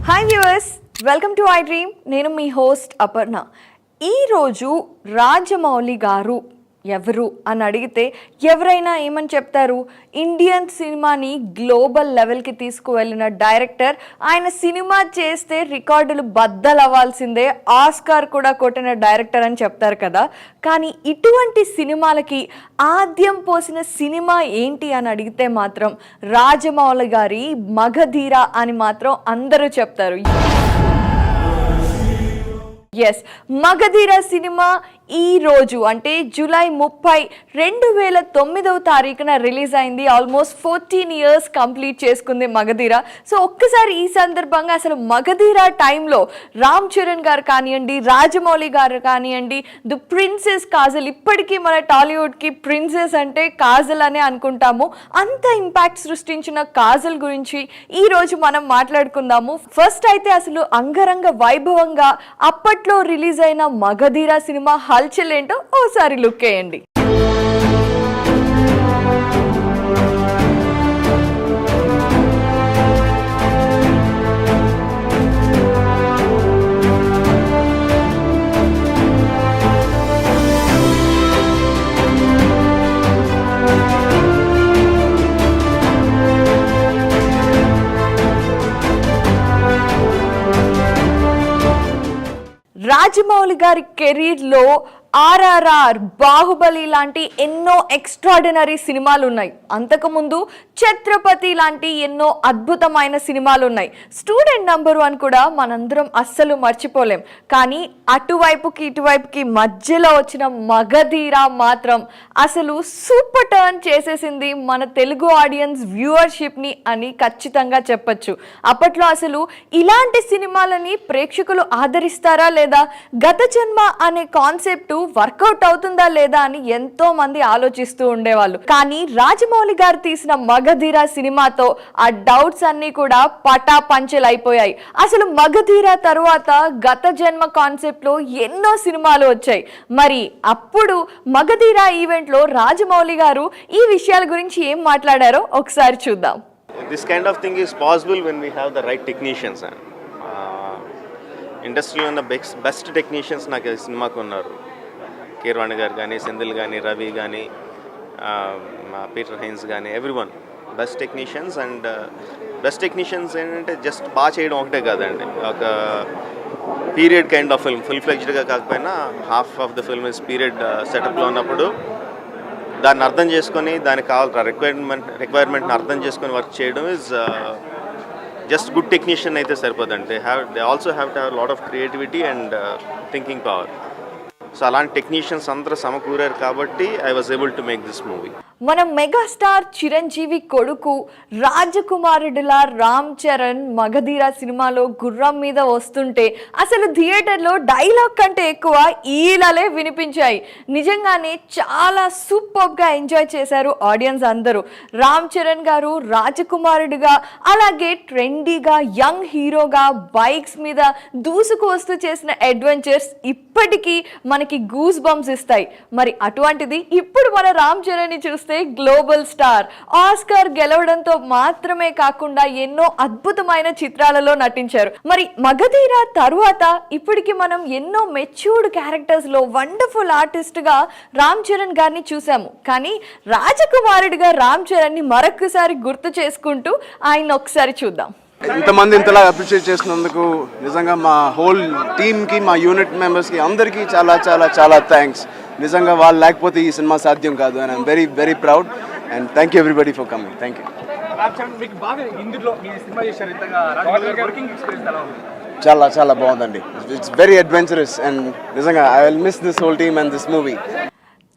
Hi viewers, welcome to I dream. నేను మీ host Aparna. ఈరోజు రాజమౌళి గారు ఎవరు అని అడిగితే ఎవరైనా ఏమని చెప్తారు? ఇండియన్ సినిమాని గ్లోబల్ లెవెల్కి తీసుకువెళ్ళిన డైరెక్టర్. ఆయన సినిమా చేస్తే రికార్డులు బద్దలవ్వాల్సిందే, ఆస్కార్ కూడా కొట్టిన డైరెక్టర్ అని చెప్తారు కదా. కానీ ఇటువంటి సినిమాలకి ఆద్యం పోసిన సినిమా ఏంటి అని అడిగితే మాత్రం రాజమౌళి గారి మగధీర అని మాత్రం అందరూ చెప్తారు. ఎస్, మగధీర సినిమా ఈ రోజు అంటే జూలై 30, 2009 రిలీజ్ అయింది. ఆల్మోస్ట్ 14 years కంప్లీట్ చేసుకుంది మగధీర. సో ఒక్కసారి ఈ సందర్భంగా అసలు మగధీర టైంలో రామ్ చరణ్ గారు కానివ్వండి, రాజమౌళి గారు కానివ్వండి, ది ప్రిన్సెస్ కాజల్, ఇప్పటికీ మన టాలీవుడ్కి ప్రిన్సెస్ అంటే కాజల్ అనే అనుకుంటాము. అంత ఇంపాక్ట్ సృష్టించిన కాజల్ గురించి ఈరోజు మనం మాట్లాడుకుందాము. ఫస్ట్ అయితే అసలు అంగరంగ వైభవంగా అప్పట్లో రిలీజ్ అయిన మగధీర సినిమా హల్చల్ ఏంటో ఓసారి లుక్ వేయండి. రాజమౌళి గారి కెరీర్లో RRR, బాహుబలి లాంటి ఎన్నో ఎక్స్ట్రాడినరీ సినిమాలు ఉన్నాయి. అంతకుముందు ఛత్రపతి లాంటి ఎన్నో అద్భుతమైన సినిమాలు ఉన్నాయి. స్టూడెంట్ నంబర్ 1 కూడా మనందరం అస్సలు మర్చిపోలేం. కానీ అటువైపుకి ఇటువైపుకి మధ్యలో వచ్చిన మగధీర మాత్రం అసలు సూపర్ టర్న్ చేసేసింది మన తెలుగు ఆడియన్స్ వ్యూవర్షిప్ని అని ఖచ్చితంగా చెప్పచ్చు. అప్పట్లో అసలు ఇలాంటి సినిమాలని ప్రేక్షకులు ఆదరిస్తారా లేదా, గత జన్మ అనే కాన్సెప్ట్ వర్కౌట్ అవుతుందా లేదా అని ఎంతో మంది ఆలోచిస్తూ ఉండేవాళ్ళు. కానీ రాజమౌళి గారు తీసిన మగధీర సినిమాతో ఆ డౌట్స్ అన్ని కూడా పటాపంచలు అయిపోయాయి. అసలు మగధీర తరువాత గత జన్మ కాన్సెప్ట్ లో ఎన్నో సినిమాలు వచ్చాయి. మరి అప్పుడు మగధీర ఈవెంట్ లో రాజమౌళి గారు ఈ విషయాల గురించి ఏం మాట్లాడారో ఒకసారి చూద్దాం. This kind of thing is possible when we have the right technicians. ఇండస్ట్రీలో ఉన్న బెస్ట్ టెక్నీషియన్స్ నాకు సినిమాకు ఉన్నారు. కీరవాణి గారు కానీ, సెంధిల్ కానీ, రవి కానీ, పీటర్ హైన్స్ కానీ, everyone best technicians. And best technicians ఏంటంటే జస్ట్ బాగా చేయడం ఒకటే కాదండి, ఒక period kind of film, full ఫ్లెడ్జ్డ్గా కాకపోయినా half of the film is period సెటప్లో ఉన్నప్పుడు దాన్ని అర్థం చేసుకొని దానికి కావాల్సిన రిక్వైర్మెంట్ని అర్థం చేసుకొని వర్క్ చేయడం ఇస్ జస్ట్ గుడ్ టెక్నీషియన్ అయితే సరిపోదండి. They also have to have lot of creativity and thinking power. So అలాంటి టెక్నీషియన్స్ అందరూ సమకూరారు కాబట్టి I was able to make this movie. మన మెగాస్టార్ చిరంజీవి కొడుకు రాజకుమారుడిలా రామ్ చరణ్ మగధీర సినిమాలో గుర్రం మీద వస్తుంటే అసలు థియేటర్లో డైలాగ్ కంటే ఎక్కువ ఈలలే వినిపించాయి. నిజంగానే చాలా సూపర్గా ఎంజాయ్ చేశారు ఆడియన్స్ అందరూ. రామ్ చరణ్ గారు రాజకుమారుడిగా, అలాగే ట్రెండీగా యంగ్ హీరోగా బైక్స్ మీద దూసుకు వస్తూ చేసిన అడ్వెంచర్స్ ఇప్పటికీ మనకి గూస్ బంప్స్ ఇస్తాయి. మరి అటువంటిది ఇప్పుడు మన రామ్ చరణ్ ని చూస్తే గ్లోబల్ స్టార్, ఆస్కార్ గెలవడంతో మాత్రమే కాకుండా ఎన్నో అద్భుతమైన చిత్రాలలో నటించారు. మరి మగధీర తరువాత ఇప్పటికి మనం ఎన్నో మెచ్యూర్డ్ క్యారెక్టర్స్ లో వండర్ఫుల్ ఆర్టిస్ట్ గా రామ్ చరణ్ గారిని చూసాము. కానీ రాజకుమారుడిగా రామ్ చరణ్ ని మరొకసారి గుర్తు చేసుకుంటూ ఆయన ఒకసారి చూద్దాం. ఇంతమంది ఇంతలా అప్రిషియేట్ చేసినందుకు నిజంగా మా హోల్ టీమ్కి, మా యూనిట్ మెంబర్స్కి అందరికీ చాలా చాలా చాలా థ్యాంక్స్. నిజంగా వాళ్ళు లేకపోతే ఈ సినిమా సాధ్యం కాదు. And I'm very very proud and thank you everybody for coming. Thank you. చాలా చాలా బాగుందండి. ఇట్స్ వెరీ అడ్వెంచరస్ అండ్ నిజంగా I will miss this whole team and this movie.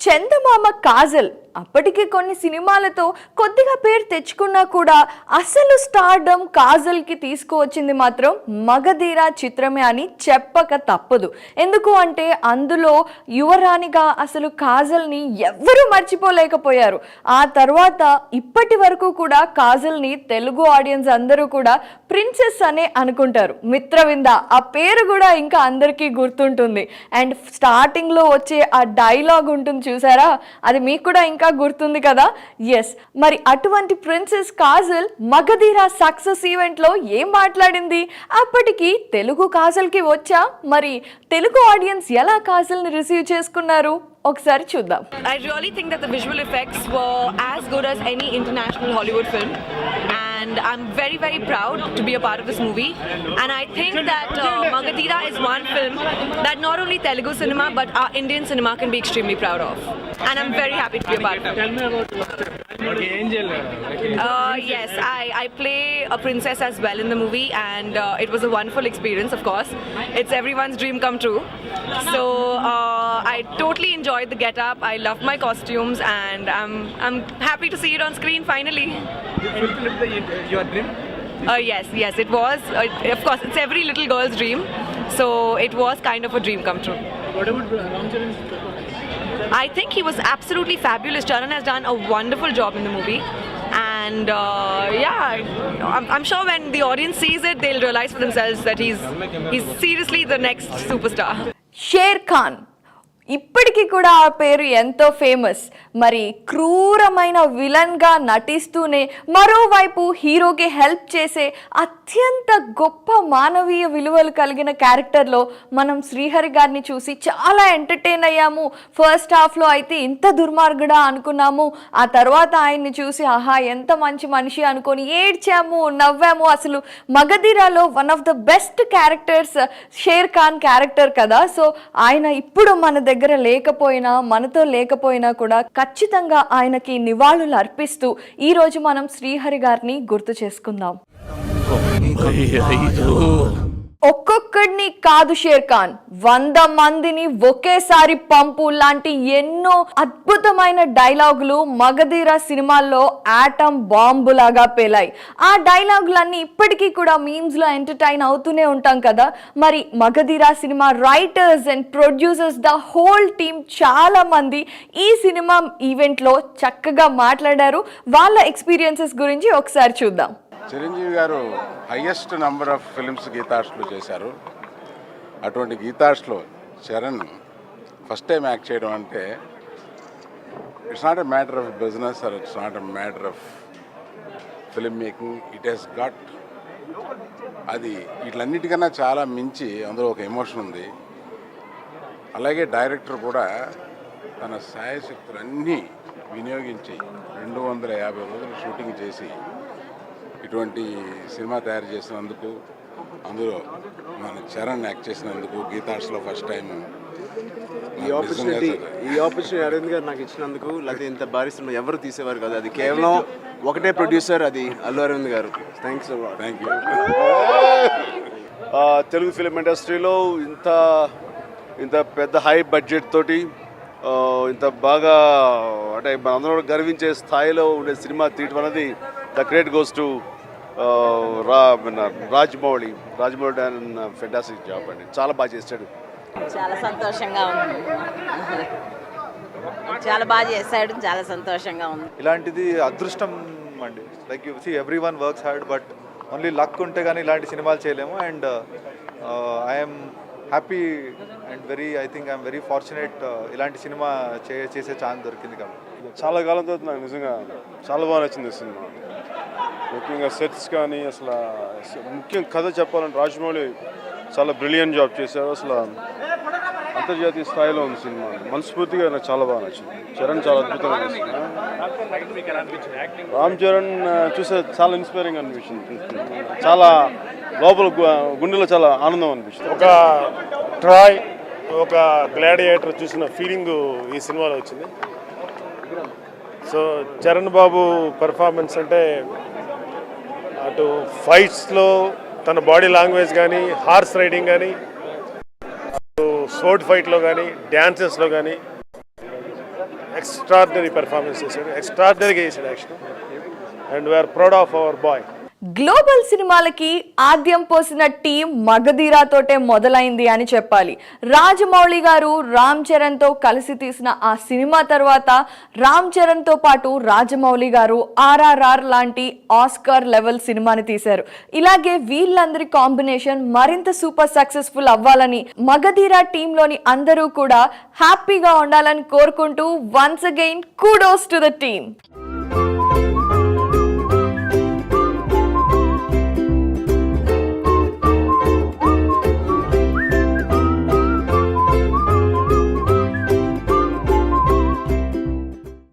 Chandamama Kajal అప్పటికి కొన్ని సినిమాలతో కొద్దిగా పేరు తెచ్చుకున్నా కూడా అసలు స్టార్డమ్ కాజల్కి తీసుకువచ్చింది మాత్రం మగధీర చిత్రమే అని చెప్పక తప్పదు. ఎందుకు అంటే అందులో యువరాణిగా అసలు కాజల్ని ఎవ్వరూ మర్చిపోలేకపోయారు. ఆ తర్వాత ఇప్పటి వరకు కూడా కాజల్ని తెలుగు ఆడియన్స్ అందరూ కూడా ప్రిన్సెస్ అనే అనుకుంటారు. మిత్రవింద ఆ పేరు కూడా ఇంకా అందరికీ గుర్తుంటుంది. అండ్ స్టార్టింగ్లో వచ్చే ఆ డైలాగ్ ఉంటుంది చూసారా, అది మీకు కూడా ఇంకా ఇంకా గుర్తుంది కదా. ఎస్, మరి అటువంటి ప్రిన్సెస్ కాజల్ మగధీరా సక్సెస్ ఈవెంట్లో ఏం మాట్లాడింది? అప్పటికి తెలుగు కాజల్కి వచ్చా? మరి తెలుగు ఆడియన్స్ ఎలా కాజల్ని రిసీవ్ చేసుకున్నారు? ఒకసారి చూద్దాం. I really think that the visual effects were as good as any international Hollywood film, and I'm very, very proud to be a part of this movie. And I think that Magadhira is one film that not only Telugu cinema but our Indian cinema can be extremely proud of. And I'm very happy to be a part of it. Tell me about okay, Angel. Yes, I play a princess as well in the movie, and it was a wonderful experience, of course. It's everyone's dream come true. So I totally enjoyed the get-up. I love my costumes, and I'm happy to see it on screen finally. You fulfilled your dream? Yes, it was. Of course, it's every little girl's dream. So it was kind of a dream come true. What about Ram Charan's performance? I think he was absolutely fabulous. Charan has done a wonderful job in the movie. And I'm sure when the audience sees it, they'll realize for themselves that he's seriously the next superstar. Share Khan, ఇప్పటికీ కూడా ఆ పేరు ఎంతో famous. మరి క్రూరమైన విలన్గా నటిస్తూనే మరోవైపు హీరోకి హెల్ప్ చేసే అత్యంత గొప్ప మానవీయ విలువలు కలిగిన క్యారెక్టర్లో మనం శ్రీహరి గారిని చూసి చాలా ఎంటర్టైన్ అయ్యాము. ఫస్ట్ హాఫ్లో అయితే ఇంత దుర్మార్గుడా అనుకున్నాము, ఆ తర్వాత ఆయన్ని చూసి ఆహా ఎంత మంచి మనిషి అనుకొని ఏడ్చాము, నవ్వాము. అసలు మగధీరాలో one of the best characters Sher Khan character కదా. సో ఆయన ఇప్పుడు మన దగ్గర లేకపోయినా, మనతో లేకపోయినా కూడా ఖచ్చితంగా ఆయనకి నివాళులు అర్పిస్తూ ఈ రోజు మనం శ్రీహరి గారిని గుర్తు చేసుకుందాం. ఒక్కొక్కడిని కాదు షేర్ ఖాన్, 100 మందిని ఒకేసారి పంపు లాంటి ఎన్నో అద్భుతమైన డైలాగులు మగధీరా సినిమాల్లో ఆటం బాంబులాగా పేలాయి. ఆ డైలాగులన్నీ ఇప్పటికీ కూడా మీమ్స్ లో ఎంటర్టైన్ అవుతూనే ఉంటాం కదా. మరి మగధీరా సినిమా writers and producers, the whole team చాలా మంది ఈ సినిమా ఈవెంట్ లో చక్కగా మాట్లాడారు. వాళ్ళ ఎక్స్పీరియన్సెస్ గురించి ఒకసారి చూద్దాం. చిరంజీవి గారు హయ్యెస్ట్ నంబర్ ఆఫ్ ఫిల్మ్స్ గీతార్ట్స్లో చేశారు. అటువంటి గీతార్ట్స్లో చరణ్ ఫస్ట్ టైం యాక్ట్ చేయడం అంటే it's not a matter of business are it's not a matter of film making. It has got అది వీటిలన్నిటికన్నా చాలా మించి అందులో ఒక ఎమోషన్ ఉంది. అలాగే డైరెక్టర్ కూడా తన సాయశక్తులన్నీ వినియోగించి 250 రోజులు షూటింగ్ చేసి ఇటువంటి సినిమా తయారు చేసినందుకు, అందులో మన చరణ్ యాక్ట్ చేసినందుకు గీతార్ట్స్లో ఫస్ట్ టైం ఈ ఆపర్చునిటీ అరవింద్ గారు నాకు ఇచ్చినందుకు, లేకపోతే ఇంత భారీ సినిమా ఎవరు తీసేవారు కదా. అది కేవలం ఒకటే ప్రొడ్యూసర్, అది అల్లు అరవింద్ గారు. Thanks. Thank you. Telugu film ఇండస్ట్రీలో ఇంత పెద్ద హై బడ్జెట్ తోటి ఇంత బాగా అంటే మనందరూ గర్వించే స్థాయిలో ఉండే సినిమా తీయటం అనేది the credit goes to Rajamouli and fantastic job అండి. చాలా బాగా చేశాడు. చాలా సంతోషంగా ఉంది, చాలా బాగా చేశాడు, చాలా సంతోషంగా ఉంది. ఇలాంటిది అదృష్టం అండి. Like you see everyone works hard, but only luck ఉంటే కానీ ఇలాంటి సినిమాలు చేయలేము. And I'm happy and I'm very fortunate ఇలాంటి సినిమా చేసే ఛాన్స్ దొరికింది కాబట్టి. చాలా కాలం తర్వాత నాకు నిజంగా చాలా బాగా నచ్చింది సినిమా. ముఖ్యంగా సెట్స్ కానీ, అసలు ముఖ్యం కథ చెప్పాలంటే రాజమౌళి చాలా బ్రిలియంట్ జాబ్ చేశారు. అసలు అంతర్జాతీయ స్థాయిలో ఉంది సినిమా. మనస్ఫూర్తిగా నాకు చాలా బాగా నచ్చింది. చరణ్ చాలా అద్భుతంగా చేసింది. రామ్ చరణ్ చూసే చాలా ఇన్స్పైరింగ్ అనిపించింది. చాలా లోపల గుండెలో చాలా ఆనందం అనిపించింది. ఒక ట్రాయ్, ఒక గ్లాడియేటర్ చూసిన ఫీలింగ్ ఈ సినిమాలో వచ్చింది. సో చరణ్ బాబు పెర్ఫార్మెన్స్ అంటే అటు ఫైట్స్లో తన బాడీ లాంగ్వేజ్ కానీ, హార్స్ రైడింగ్ కానీ, అటు సోర్డ్ ఫైట్లో కానీ, డ్యాన్సెస్లో కానీ ఎక్స్ట్రాడినరీ పెర్ఫార్మెన్స్ చేశాడు. ఎక్స్ట్రాడినరీగా చేశాడు actually. And we are proud of our boy. Global సినిమాలకి ఆద్యం పోసిన టీం మగధీరాతోటే మొదలైంది అని చెప్పాలి. రాజమౌళి గారు రామ్ చరణ్తో కలిసి తీసిన ఆ సినిమా తర్వాత రామ్ చరణ్తో పాటు రాజమౌళి గారు RRR లాంటి ఆస్కార్ లెవెల్ సినిమాని తీశారు. ఇలాగే వీళ్ళందరి కాంబినేషన్ మరింత సూపర్ సక్సెస్ఫుల్ అవ్వాలని మగధీరా టీంలోని అందరూ కూడా హ్యాపీగా ఉండాలని కోరుకుంటూ once again kudos to the team.